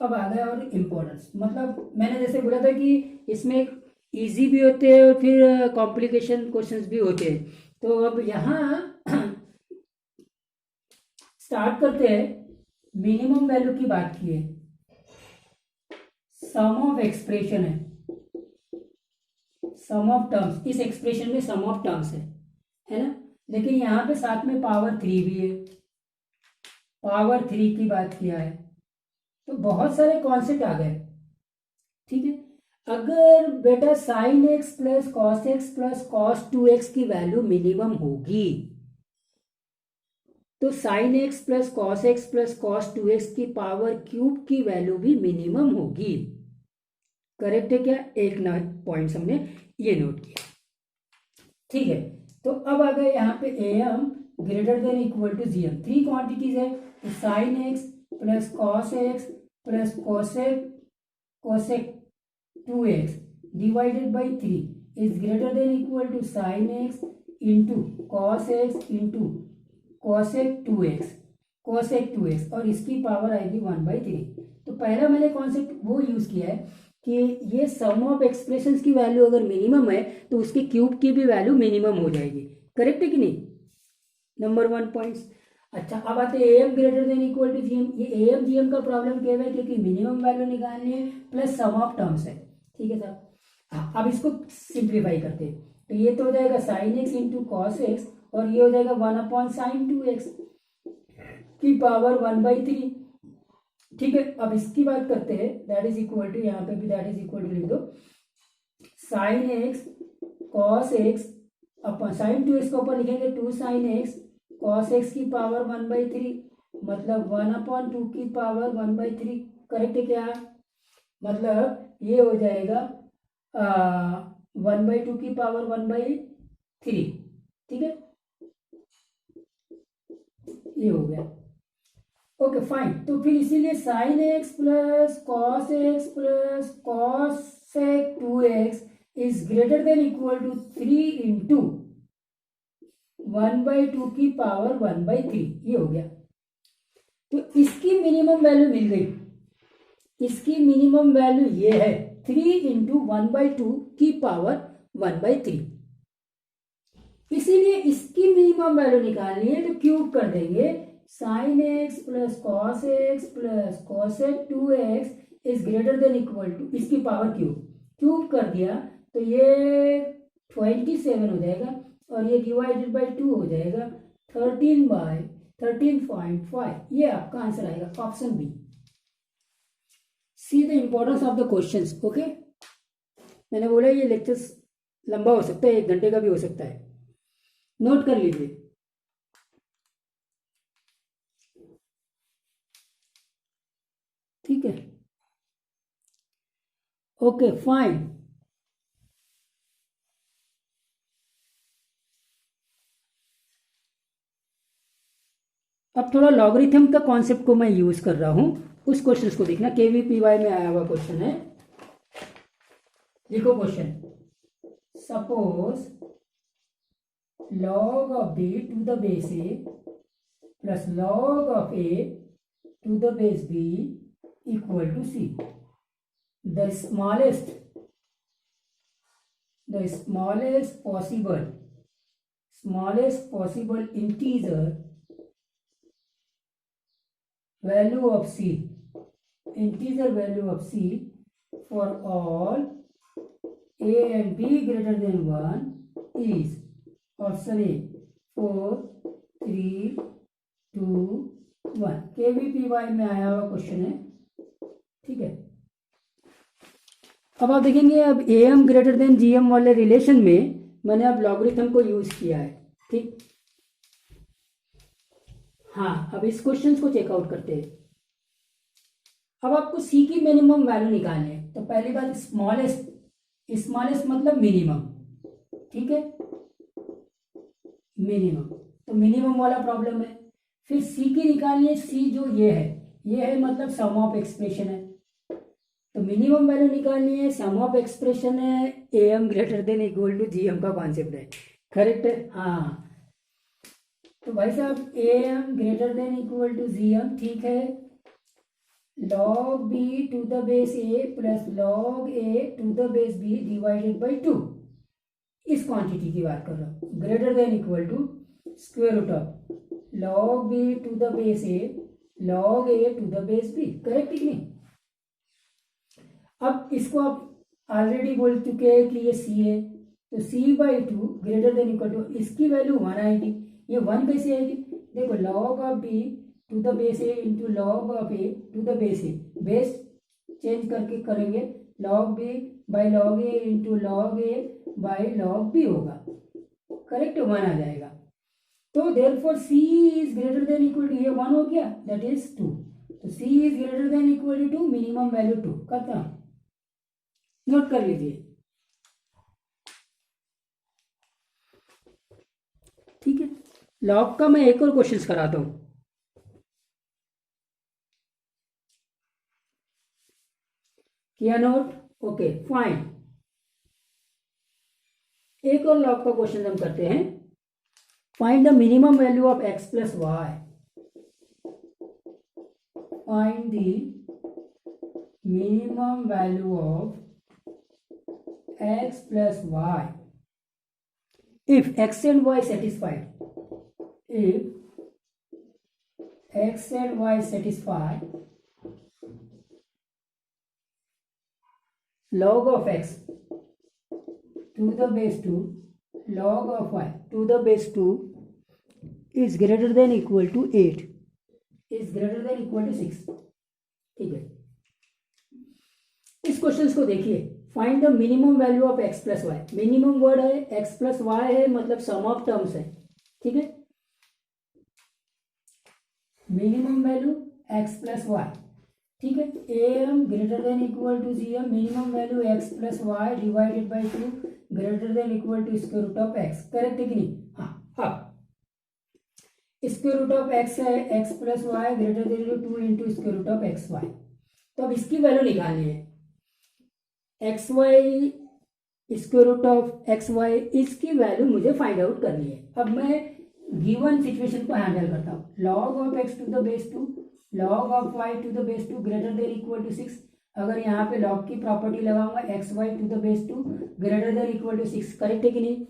Speaker 1: अब आ गया और इम्पोर्टेंस, मतलब मैंने जैसे बोला था कि इसमें इजी भी होते हैं और फिर कॉम्प्लिकेशन क्वेश्चंस भी होते हैं। तो अब यहाँ स्टार्ट करते हैं, मिनिमम वैल्यू की बात की है, सम ऑफ एक्सप्रेशन है, सम ऑफ टर्म्स, इस एक्सप्रेशन में सम ऑफ टर्म्स है ना, लेकिन यहाँ पे साथ में पावर 3 भी है, पावर 3 की बात किया है, तो बहुत सारे कॉन्सेप्ट आ गए। ठीक है, अगर बेटा sign x plus cos x plus cos 2x की वैल्यू मिनिमम होगी तो sine x plus cos x plus cos 2x की पावर क्यूब की वैल्यू भी मिनिमम होगी। करेक्ट है क्या? एक पॉइंट हमने ये नोट किया। ठीक है, तो अब अगर यहाँ पे am greater than equal to gm, 3 quantities है, तो sine x plus cos x plus cosec 2x divided by 3 is greater than equal to sine x into cos x into cosec 2x और इसकी पावर आएगी 1/3। तो पहला मैंने कॉन्सेप्ट वो यूज किया है कि ये सम ऑफ एक्सप्रेशंस की वैल्यू अगर मिनिमम है तो उसके क्यूब की भी वैल्यू मिनिमम हो जाएगी। करेक्ट है कि नहीं? Number 1 points. अच्छा, अब आते हैं M greater than equal to GM. ये एम जीएम का प्रॉब्लम क्या है, क्योंकि मिनिमम वैल्यू निकालनी है प्लस सम ऑफ टर्म्स है। ठीक है सर। हाँ, अब इसको सिंप्लीफाई करते हैं, तो ये तो हो जाएगा sign x into cos x, और ये हो जाएगा 1/sin2x की पावर 1/3। ठीक है, अब इसकी बात करते हैं, दैट इज इक्वल टू, यहाँ पे भी दैट इज इक्वल टू लिख दो, sine x cos x upon sin2x को ऊपर लिखेंगे 2 sin x कॉस एक्स की पावर 1/3, मतलब 1/2 की पावर 1/3। करेक्ट है क्या? मतलब ये हो जाएगा 1/2 की पावर 1/3। ठीक है, ये हो गया। ओके फाइन, तो फिर इसीलिए sine x plus cosec 2x is greater than equal to 3 into 1/2 की पावर 1/3। ये हो गया। तो इसकी मिनिमम वैल्यू मिल गई। इसकी मिनिमम वैल्यू ये है 3 इंटू 1/2 की पावर 1/3। इसीलिए इसकी मिनिमम वैल्यू निकालनी है, तो क्यूब कर देंगे, sine x plus cosec 2x is greater than equal to, इसकी पावर क्यूब कर दिया तो ये 27 हो जाएगा, और ये डिवाइडेड बाई 2 हो जाएगा 13/13.5। ये आपका आंसर आएगा, option B. See the importance of the questions. Okay, मैंने बोला ये लेक्चर्स लंबा हो सकता है, 1 घंटे का भी हो सकता है, नोट कर लीजिए। ठीक है, ओके फाइन। अब थोड़ा लॉगरिथम का कॉन्सेप्ट को मैं यूज कर रहा हूं, उस क्वेश्चन को देखना, केवीपीवाई में आया हुआ क्वेश्चन है। लिखो question, suppose log of b to the base a plus log of a to the base b equal to c. The smallest possible integer value of c for all a and b greater than 1 is option A 4 3 2 1। KVPY में आया हुआ क्वेश्चन है। ठीक है, अब आप देखेंगे, अब एम ग्रेटर देन जीएम वाले रिलेशन में मैंने अब लॉगरिथम को यूज किया है। ठीक, हाँ, अब इस क्वेश्चन को चेकआउट करते हैं। अब आपको सी की मिनिमम वैल्यू निकालनी है, तो पहली बात स्मॉलेस्ट मतलब मिनिमम। ठीक है, मिनिमम, तो मिनिमम वाला प्रॉब्लम है। फिर सी की निकालनी है, सी जो ये है मतलब सम ऑफ एक्सप्रेशन है, तो मिनिमम वैल्यू निकालनी है, सम ऑफ एक्सप्रेशन है, M greater than equal to GM का कॉन्सेप्ट है। करेक्ट है, हाँ। तो भाई साहब M greater than equal to GM, ठीक है, log b to the base a plus log a to the base b divided by 2, इस क्वांटिटी की बात कर रहा हूं, greater than equal to square root of log b to the base a log a to the base b। Correct है कि नहीं? अब इसको आप ऑलरेडी बोल चुके हैं कि ये c है, तो c/2 greater than equal to, इसकी वैल्यू 1 आएगी। ये 1 कैसे आएगी? देखो, log of b to the base a into log of a to the base a, base change करके करेंगे, log b by log a into log a by log b होगा। करेक्ट, 1 आ जाएगा। तो therefore c is greater than equal to, ये 1 हो गया, दैट इज 2। तो c is greater than equal to minimum value 2। खत्म, नोट कर लीजिए। ठीक है, लॉग का मैं एक और क्वेश्चन कराता हूं। किया नोट? ओके फाइन, एक और लॉग का क्वेश्चन हम करते हैं। Find the minimum value of x plus y. Find the minimum value of x plus y if x and y satisfied, if x and y satisfy log of x to the base 2 log of y to the base 2 is greater than equal to 8 is greater than equal to 6। ठीक है, इस क्वेश्चन को देखिए। Find the minimum value of x plus y. Minimum word है, x प्लस वाई है, मतलब सम ऑफ टर्म्स है। ठीक है, minimum value x plus y. ठीक है, am greater than equal to gm। Minimum value x plus y divided by 2 greater than equal to square root of x। Correct है कि नहीं? हाँ, अब स्क्वायर रूट ऑफ x है x plus y greater then 2 into square root of x y. तो अब इसकी वैल्यू निकालनी है, x y square root of x y, इसकी वैल्यू मुझे फाइंड आउट करनी है। अब मैं गिवन सिचुएशन को हैंडल करता हूँ। Log of x to the base 2 log of y to the base 2 greater than equal to 6। अगर यहाँ पे लॉग की प्रॉपर्टी लगाऊंगा x y to the base 2 greater than equal to 6। Correct है कि नहीं?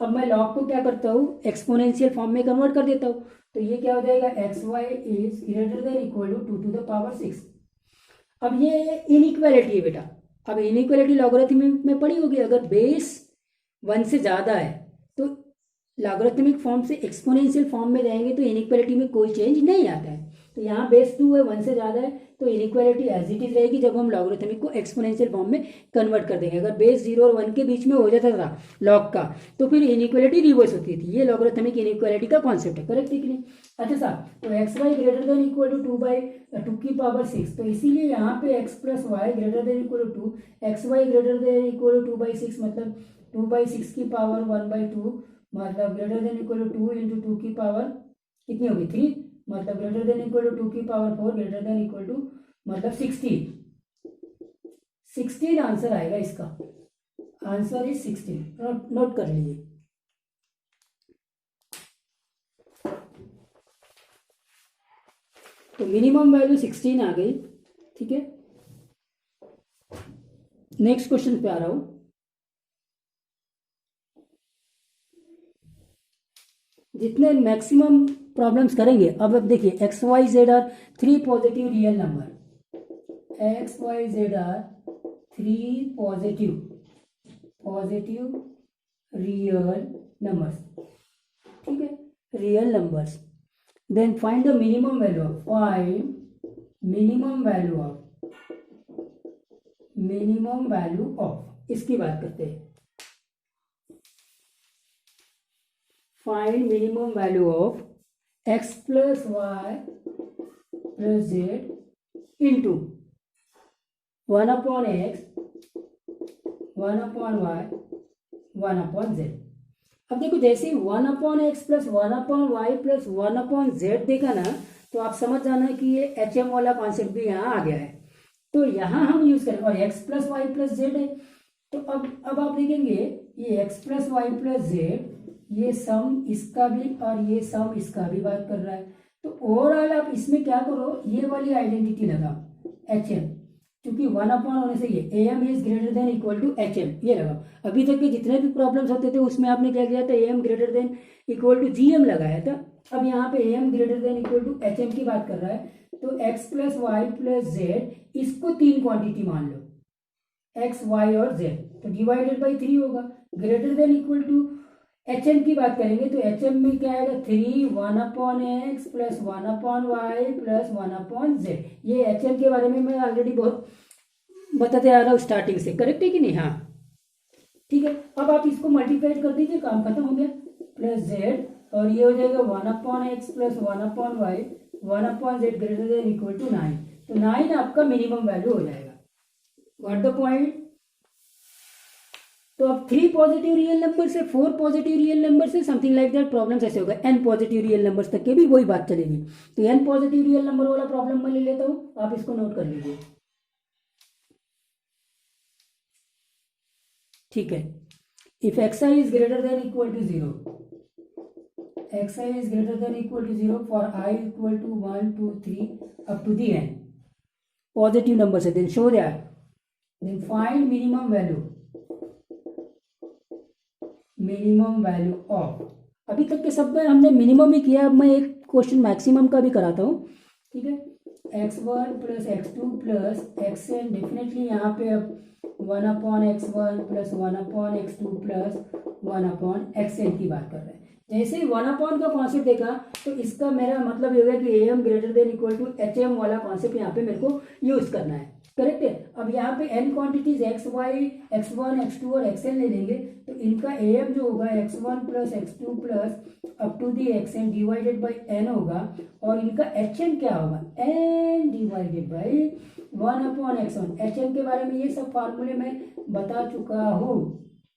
Speaker 1: अब मैं लॉग को क्या करता हूँ, एक्सपोनेंशियल फॉर्म में कन्वर्ट कर देता हूँ। तो ये क्या हो जाएगा, x y is greater than equal to 2 to the power 6। अब ये इनइक्वालिटी है बेटा। अब इनइक्वालिटी लॉगरिथमिक में पड़ी होगी। अगर बेस 1 से ज़्यादा है तो लॉगरिथमिक फॉर्म से एक्सपोनेंशियल फॉर्म में जाएंगे तो इनइक्वालिटी में कोई चेंज नहीं आता है। तो यहाँ बेस 2 है, 1 से ज़्यादा है, तो इनइक्वालिटी एज इट इज रहेगी जब हम लॉगरिथमिक को एक्सपोनेंशियल फॉर्म में कन्वर्ट कर देंगे। अगर बेस 0 और 1 के बीच में हो जाता था लॉग का तो फिर इनइक्वालिटी रिवर्स होती थी। ये लॉगरिथमिक इनइक्वालिटी का कॉन्सेप्ट है। करेक्ट है कि नहीं? अच्छा साहब, तो x y greater than equal to 2 की पावर 6। तो इसीलिए यहाँ पे x plus y greater than equal to 2, x y greater than equal to 2/6, मतलब 2/6 की पावर 1/2, मतलब greater than equal to 2 into 2 की पावर कितनी होगी 3, मतलब ग्रेटर देन इक्वल टू 2 की power 4 greater than equal to मतलब 16 आंसर आएगा इसका। Answer is 16। नोट कर लीजिए। तो मिनिमम वैल्यू 16 आ गई। ठीक है, नेक्स्ट क्वेश्चन पे आ रहा हूं। जितने मैक्सिमम प्रॉब्लम्स करेंगे, अब देखिए x y z are 3 positive real number. X y z are 3 positive real numbers. ठीक है, real numbers. Then find the minimum value of, minimum value of, इसकी बात करते हैं। Find minimum value of x plus y plus z into 1/x 1/y 1/z। अब देखो, जैसे ही 1/x plus 1/y plus 1/z देखा ना, तो आप समझ जाना कि ये HM वाला कॉन्सेप्ट भी यहाँ आ गया है। तो यहाँ हम यूज करें, और x plus y plus z है। तो अब आप देखेंगे ये x plus y plus z, ये सम इसका भी और ये सम इसका भी बात कर रहा है। तो ओवरऑल आप इसमें क्या करो, ये वाली आइडेंटिटी लगाओ HM, क्योंकि 1/1 होने से ये AM is greater than equal to HM, ये लगाओ। अभी तक के जितने भी प्रॉब्लम्स होते थे उसमें आपने क्या किया था, AM greater than equal to GM लगाया था। अब यहाँ पे AM greater than equal to HM की बात कर रहा है। तो x plus y plus z, इसको 3 क्वांटिटी मान लो, x, y और z, तो डिवाइडेड बाई 3 होगा। Greater than equal to HM की बात करेंगे तो HM में क्या आएगा, 3 1/x plus 1/y plus 1/z। ये HM के बारे में मैं ऑलरेडी बहुत बताते आ रहा हूँ स्टार्टिंग से। करेक्ट है कि नहीं? हाँ, ठीक है। अब आप इसको मल्टीप्लाई कर दीजिए, काम खत्म हो गया। प्लस z, और ये हो जाएगा 1/x plus 1/y 1/z greater than equal to 9। तो 9 आपका मिनिमम वैल्यू हो जाएगा। What the point? तो अब 3 पॉजिटिव रियल नंबर से 4 पॉजिटिव रियल नंबर से समथिंग लाइक दैट प्रॉब्लम्स ऐसे होगा। n पॉजिटिव रियल नंबर्स तक के भी वही बात चलेगी। तो n पॉजिटिव रियल नंबर वाला प्रॉब्लम मैं ले लेता हूं, आप इसको नोट कर लीजिए। ठीक है, if xi is greater than equal to 0, xi is greater than equal to 0 for i equal to 1 2 3 up to the n positive number है, then show that, then find minimum value of. अभी तक के सब में हमने मिनिमम ही किया। अब मैं एक क्वेश्चन मैक्सिमम का भी कराता हूँ, ठीक है। x1 plus x2 plus xn, definitely यहाँ पे अब 1/x1 plus 1/x2 plus 1/xn की बात कर रहे हैं। जैसे ही 1 का कॉन्सेप्ट देखा तो इसका मेरा मतलब ये होगा कि am greater than equal to hm वाला कॉन्सेप्ट यहाँ पे मेरे को यूज करना है, करेक्ट है। अब यहाँ पे n quantities x y x1 x2 और xn ले लेंगे तो इनका am जो होगा x1 plus x2 plus up to the xn divided by n होगा, और इनका hm क्या होगा, n divided by 1/x1। hm के बारे में ये सब फार्मूले मैं बता चुका हूँ,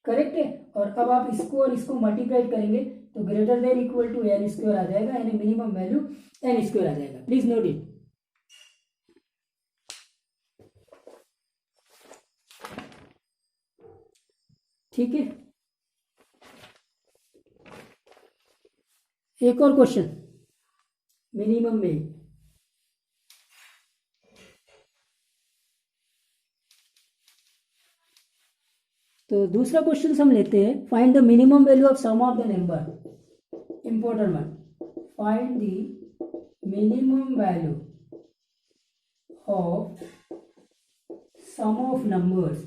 Speaker 1: करेक्ट है। और अब आप इसको और इसको मल्टीप्लाई करेंगे तो greater than equal to n square आ जाएगा, यानी मिनिमम वैल्यू n स्क्वायर आ जाएगा। Please note it. ठीक है, एक और क्वेश्चन मिनिमम में। तो दूसरा क्वेश्चन हम लेते हैं, find the minimum value of sum of the number. Important one, find the minimum value of sum of numbers,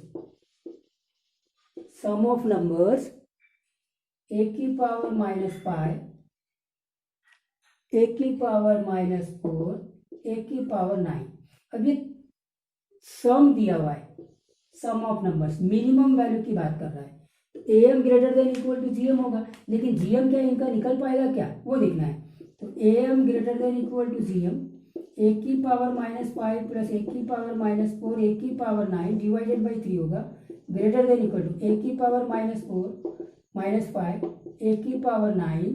Speaker 1: sum of numbers a की पावर -5, a की पावर -4, a की पावर 9। अब ये सम दिया हुआ है, sum of numbers, minimum value की बात कर रहा है। तो am greater than equal to gm होगा, लेकिन gm क्या इनका निकल पाएगा क्या, वो देखना है। तो am greater than equal to gm, a की पावर -5 प्लस a की पावर -4 a की पावर 9 डिवाइडेड बाई 3 होगा, greater than equal to a की पावर -5 a की पावर 9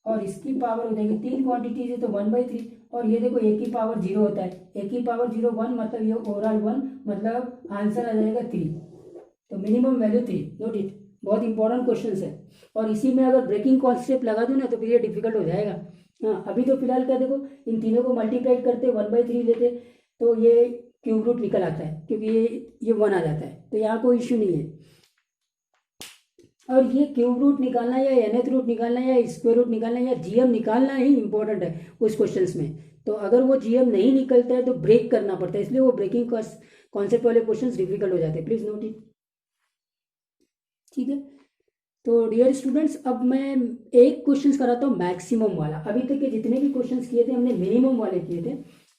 Speaker 1: और इसकी पावर हो जाएगी, तीन क्वांटिटीज है तो 1/3, और ये देखो a की पावर 0 होता है, a की पावर 0 1, मतलब ये ओवरऑल 1, मतलब आंसर आ जाएगा 3। तो मिनिमम वैल्यू 3, नोट इट, बहुत इंपॉर्टेंट क्वेश्चन है। और इसी में अगर ब्रेकिंग कॉन्सेप्ट लगा दूं ना तो फिर ये डिफिकल्ट हो जाएगा। हाँ, अभी तो फिलहाल क्या देखो, इन तीनों को मल्टीप्लाई करते 1/3 लेते तो ये क्यूब रूट निकल आता है, क्योंकि ये 1 आ जाता है, तो यहाँ कोई इश्यू नहीं है। और ये क्यूब रूट निकालना या nth रूट निकालना या स्क्वायर रूट निकालना या जीएम निकालना ही इंपॉर्टेंट है उस क्वेश्चंस में। तो अगर वो जीएम नहीं निकलता है तो ब्रेक करना पड़ता है, इसलिए वो ब्रेकिंग कॉन्सेप्ट वाले क्वेश्चंस डिफिकल्ट हो जाते हैं। प्लीज नोट इट, ठीक है। तो डियर स्टूडेंट्स, अब मैं एक क्वेश्चन कराता हूँ मैक्सिमम वाला। अभी तक के जितने भी क्वेश्चन किए थे हमने मिनिमम वाले किए थे,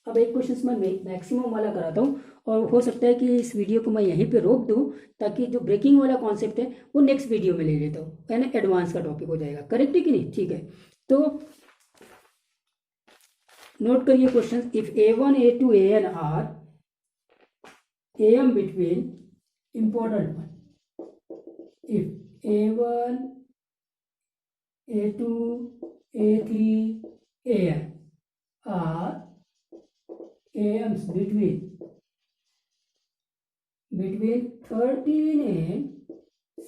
Speaker 1: अब एक क्वेश्चन मैं मैक्सिमम वाला कराता हूँ। और हो सकता है कि इस वीडियो को मैं यहीं पे रोक दूँ, ताकि जो ब्रेकिंग वाला कॉन्सेप्ट है वो नेक्स्ट वीडियो में ले लेता हूँ, यानी एडवांस का टॉपिक हो जाएगा, करेक्ट है कि नहीं, ठीक है। तो नोट करिए question, if a1 a2 an are am between, important one, if a1 a2 a3 an are ams between 13 and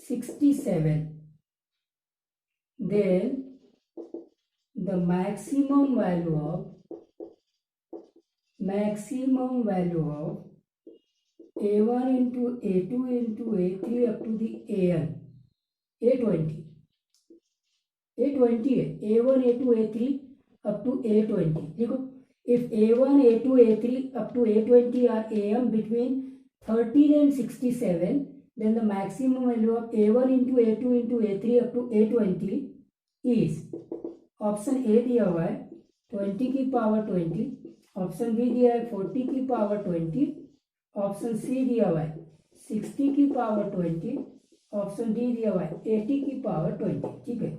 Speaker 1: 67, then the maximum value of a1 into a2 into a3 up to the an, a20 है, a1 a2 a3 up to a20। देखो, if a1 a2 a3 up to a20 are am between 13 and 67, then the maximum value of a1 into a2 into a3 up to a20 is, option A दिया हुआ है 20 की पावर 20, ऑप्शन बी दिया है 40 की पावर 20, ऑप्शन सी दिया हुआ है 60 की पावर 20, ऑप्शन डी दिया हुआ है 80 की पावर 20, ठीक है।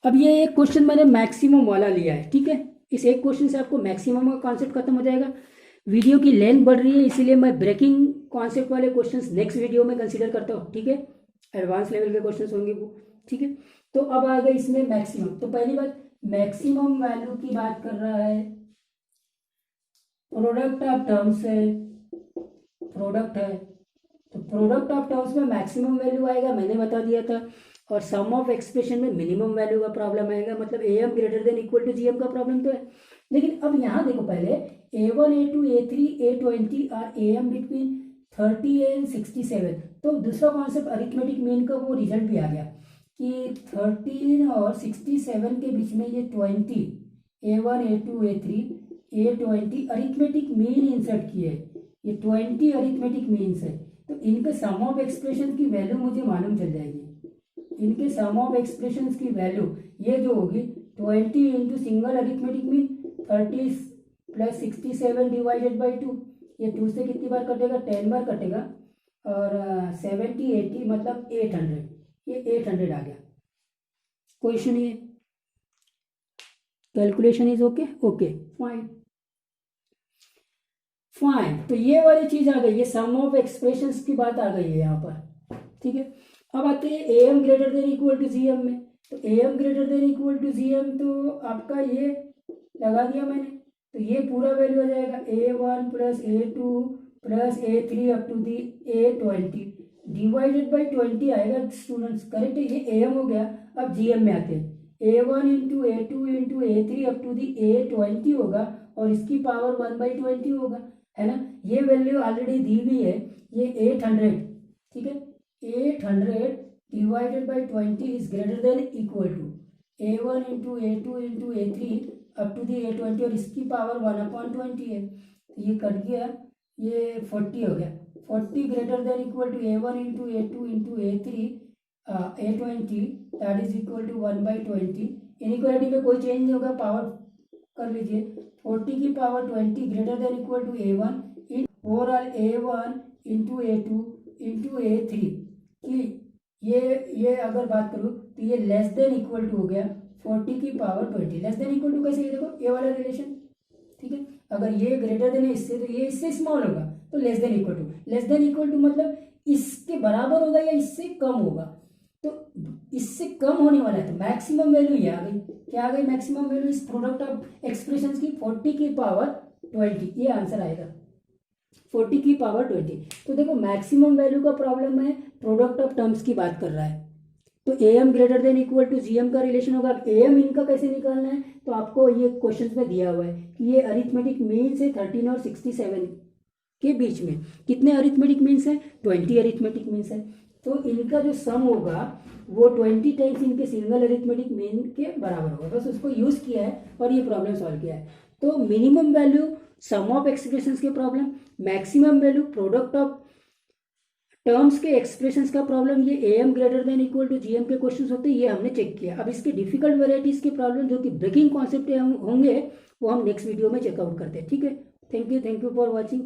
Speaker 1: अब ये एक क्वेश्चन मैंने मैक्सिमम वाला लिया है, ठीक है। इस एक क्वेश्चन से आपको मैक्सिमम का कॉन्सेप्ट खत्म हो जाएगा। वीडियो की लेंथ बढ़ रही है, इसीलिए मैं ब्रेकिंग कॉन्सेप्ट वाले क्वेश्चंस नेक्स्ट वीडियो में कंसीडर करता हूँ, ठीक है। एडवांस लेवल के क्वेश्चंस होंगे वो, ठीक है। तो अब आ गए इसमें मैक्सिमम। तो पहली बात, मैक्सिमम वैल्यू की बात कर रहा है, प्रोडक्ट ऑफ टर्म्स है, प्रोडक्ट है, तो प्रोडक्ट ऑफ टर्म्स में मैक्सिमम वैल्यू आएगा, मैंने बता दिया था। और सम ऑफ एक्सप्रेशन में मिनिमम वैल्यू का प्रॉब्लम आएगा, मतलब am greater than equal to gm का प्रॉब्लम तो है। लेकिन अब यहाँ देखो, पहले a1 a2 a3 a20 are am between 30 and 67, तो दूसरा कॉन्सेप्ट अरिथमेटिक मीन का वो रिजल्ट भी आ गया। कि 13 और 67 के बीच में ये 20 A1 A2 A3 A20 arithmetic mean insert किए, ये 20 अरिथमेटिक मीन्स है। तो इनके सम ऑफ एक्सप्रेशन की वैल्यू मुझे मालूम चल जाएगी। इनके सम ऑफ एक्सप्रेशन की वैल्यू ये जो होगी 20 into single arithmetic mean 30 plus 67 divided by 2, ये 2 से कितनी बार कटेगा, 10 बार कटेगा, और 70 80 मतलब 800, ये 800 आ गया। कोई इशू नहीं है, calculation is okay, okay fine fine. तो ये वाली चीज आ गई, ये सम ऑफ एक्सप्रेशंस की बात आ गई है यहाँ पर, ठीक है। अब आते हैं A M greater than equal to G M में। तो A M greater than equal to G M, तो आपका ये लगा दिया मैंने, तो ये पूरा वैल्यू आ जाएगा A1 plus A2 plus A3 up to the A20 divided by 20 आएगा स्टूडेंट्स, करेक्ट है। ये AM हो गया। अब GM में आते हैं, A1 into A2 into A3 up to the A20 होगा, और इसकी पावर 1/20 होगा, है ना। ये वैल्यू ऑलरेडी दी हुई है, ये 800, ठीक है। 800 divided by 20 is greater than equal to A1 into A2 into A3 up to the A20, और इसकी पावर 1/20 है, तो ये कट गया, ये 40 हो गया। 40 greater than equal to A1 into A2 into A3 A20 that is equal to 1/20। Inequality में कोई चेंज नहीं होगा, पावर कर लीजिए। 40 की power 20 greater than equal to A1 in overall A1 into A2 into A3 की ये अगर बात करूँ तो ये लेस देन इक्वल टू हो गया 40 की power 20। Less than equal to कैसे, ये देखो ये वाला रिलेशन, ठीक है। अगर ये ग्रेटर देन है इससे, तो ये इससे स्मॉल होगा, तो less than equal to. Less than equal to मतलब इसके बराबर होगा या इससे कम होगा, तो इससे कम होने वाला है, तो मैक्सिमम वैल्यू ये आ गई। क्या आ गई मैक्सिमम वैल्यू इस प्रोडक्ट ऑफ एक्सप्रेशन की, 40 की पावर 20, ये आंसर आएगा 40 की पावर 20। तो देखो मैक्सिमम वैल्यू का प्रॉब्लम है, प्रोडक्ट ऑफ टर्म्स की बात कर रहा है, तो A M greater than equal to G M का रिलेशन होगा। ए एम इनका कैसे निकालना है, तो आपको ये क्वेश्चंस में दिया हुआ है कि ये अरिथमेटिक मीन्स है 13 और 67 के बीच में, कितने अरिथमेटिक मीन्स है, 20 अरिथमेटिक मीन्स है। तो इनका जो सम होगा वो 20 टाइम्स इनके सिंगल अरिथमेटिक मीन के बराबर होगा, बस उसको यूज किया है और ये प्रॉब्लम सॉल्व किया है। तो minimum value sum of expressions के problem, maximum value product of terms के एक्सप्रेशंस का प्रॉब्लम, ये A M greater than equal to G M के क्वेश्चंस होते हैं, ये हमने चेक किया। अब इसके डिफिकल्ट वेराइटीज के प्रॉब्लम जो कि ब्रेकिंग कॉन्सेप्ट होंगे वो हम नेक्स्ट वीडियो में चेकआउट करते हैं, ठीक है। Thank you for watching.